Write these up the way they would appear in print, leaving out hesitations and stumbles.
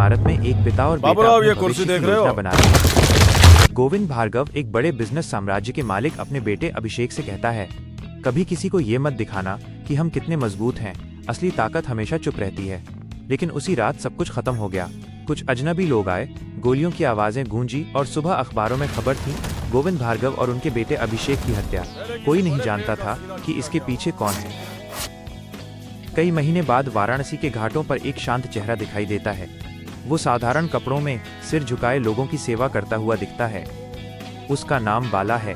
इमारत में एक पिता और बेटा अपने भविष्य की योजना बना रहे हैं। गोविंद भार्गव, एक बड़े बिजनेस साम्राज्य के मालिक, अपने बेटे अभिषेक से कहता है, कभी किसी को ये मत दिखाना कि हम कितने मजबूत हैं, असली ताकत हमेशा चुप रहती है। लेकिन उसी रात सब कुछ खत्म हो गया। कुछ अजनबी लोग आए, गोलियों की आवाजें गूंजी और सुबह अखबारों में खबर थी, गोविंद भार्गव और उनके बेटे अभिषेक की हत्या। कोई नहीं जानता था कि इसके पीछे कौन है। कई महीने बाद वाराणसी के घाटों पर एक शांत चेहरा दिखाई देता है। वो साधारण कपड़ों में सिर झुकाए लोगों की सेवा करता हुआ दिखता है। उसका नाम बाला है।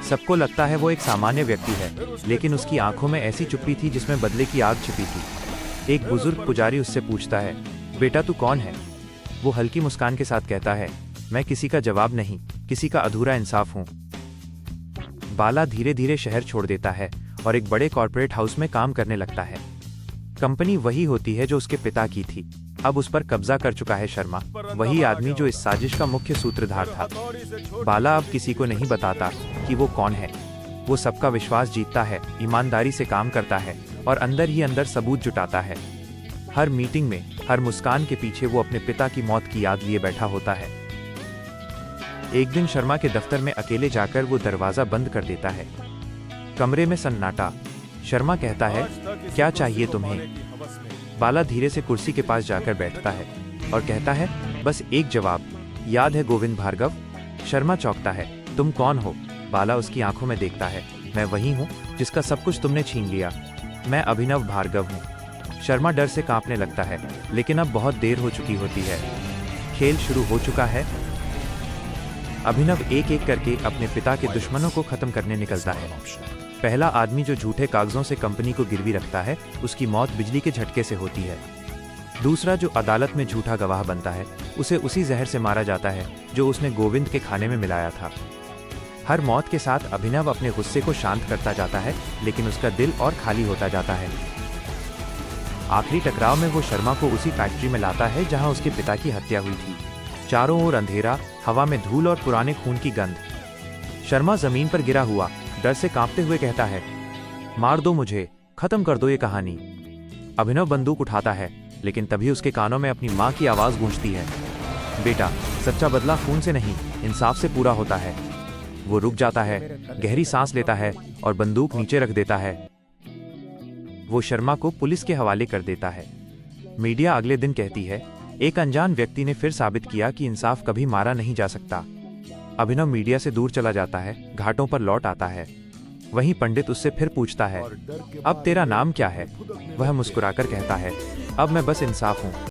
सबको लगता है वो एक सामान्य व्यक्ति है, लेकिन उसकी आंखों में ऐसी चुप्पी थी जिसमें बदले की आग छिपी थी। एक बुजुर्ग पुजारी उससे पूछता है, बेटा तू कौन है? वो हल्की मुस्कान के साथ कहता है, मैं किसी का जवाब नहीं, किसी का अधूरा इंसाफ हूँ। बाला धीरे धीरे शहर छोड़ देता है और एक बड़े कॉर्पोरेट हाउस में काम करने लगता है। कंपनी वही होती है जो उसके पिता की थी। अब उस पर कब्जा कर चुका है शर्मा, वही आदमी जो इस साजिश का मुख्य सूत्रधार था। बाला अब किसी को नहीं बताता कि वो कौन है। वो सबका विश्वास जीतता है, ईमानदारी से काम करता है और अंदर ही अंदर सबूत जुटाता है। हर मीटिंग में, हर मुस्कान के पीछे वो अपने पिता की मौत की याद लिए बैठा होता है। एक दिन शर्मा के दफ्तर में अकेले जाकर वो दरवाजा बंद कर देता है। कमरे में सन्नाटा। शर्मा कहता है, क्या चाहिए तुम्हें? बाला धीरे से कुर्सी के पास जाकर बैठता है और कहता है, बस एक जवाब, याद है गोविंद भार्गव? शर्मा चौंकता है, तुम कौन हो? बाला उसकी आंखों में देखता है, मैं वही हूँ जिसका सब कुछ तुमने छीन लिया। मैं अभिनव भार्गव हूँ। शर्मा डर से कांपने लगता है, लेकिन अब बहुत देर हो चुकी होती है। खेल शुरू हो चुका है। अभिनव एक एक करके अपने पिता के दुश्मनों को खत्म करने निकलता है। पहला आदमी जो झूठे कागजों से कंपनी को गिरवी रखता है, उसकी मौत बिजली के झटके से होती है। दूसरा जो अदालत में झूठा गवाह बनता है, उसे उसी जहर से मारा जाता है जो उसने गोविंद के खाने में मिलाया था। हर मौत के साथ अभिनव अपने गुस्से को शांत करता जाता है, लेकिन उसका दिल और खाली होता जाता है। आखिरी टकराव में वो शर्मा को उसी फैक्ट्री में लाता है जहां उसके पिता की हत्या हुई थी। चारों ओर अंधेरा, हवा में धूल और पुराने खून की गंध। शर्मा जमीन पर गिरा हुआ डर से कांपते हुए कहता है, मार दो मुझे, खत्म कर दो ये कहानी। अभिनव बंदूक उठाता है, लेकिन तभी उसके कानों में अपनी माँ की आवाज गूंजती है, बेटा, सच्चा बदला खून से नहीं, इंसाफ से पूरा होता है। वो रुक जाता है, गहरी सांस लेता है और बंदूक नीचे रख देता है। वो शर्मा को पुलिस के हवाले कर देता है। मीडिया अगले दिन कहती है, एक अनजान व्यक्ति ने फिर साबित किया कि इंसाफ कभी मारा नहीं जा सकता। अभिनव मीडिया से दूर चला जाता है, घाटों पर लौट आता है। वहीं पंडित उससे फिर पूछता है, अब तेरा नाम क्या है? वह मुस्कुराकर कहता है, अब मैं बस इंसाफ हूँ।